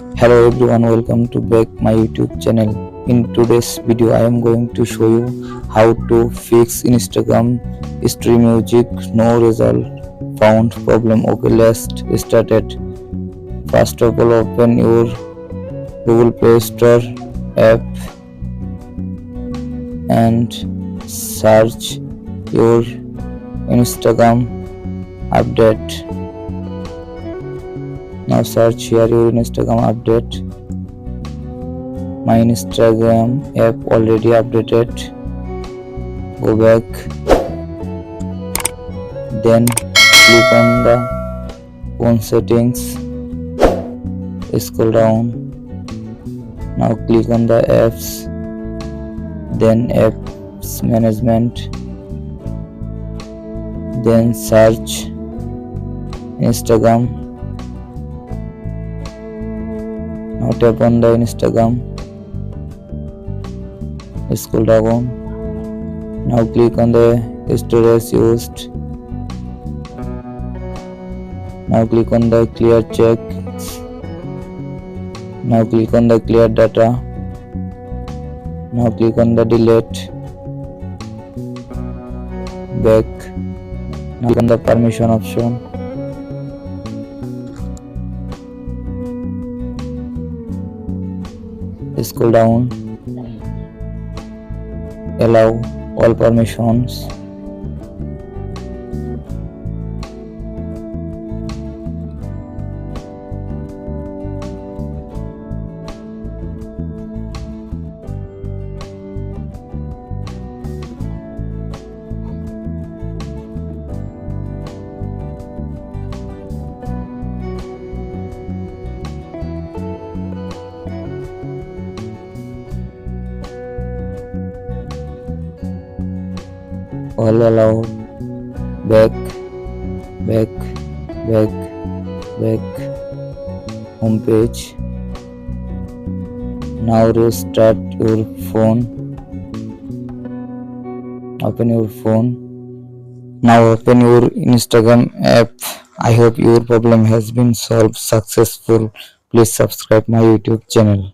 Hello everyone, welcome to back my YouTube channel. In today's video I am going to show you how to fix Instagram stream music no result found problem. Okay, let's start it. First of all, open your Google Play Store app and search your Instagram update. Now search here your Instagram update. My Instagram app already updated. Go back, then click on the phone settings, scroll down. Now click on the apps, then apps management, then search Instagram. Now tap on the Instagram, scroll down. Now click on the storage used. Now click on the clear checks. Now click on the clear data. Now click on the delete. Back. Now click on the permission option. Scroll down, allow all permissions. All allowed. Back, back, home page. Now restart your phone. Open your phone. Now open your Instagram app. I hope your problem has been solved successful. Please subscribe my YouTube channel.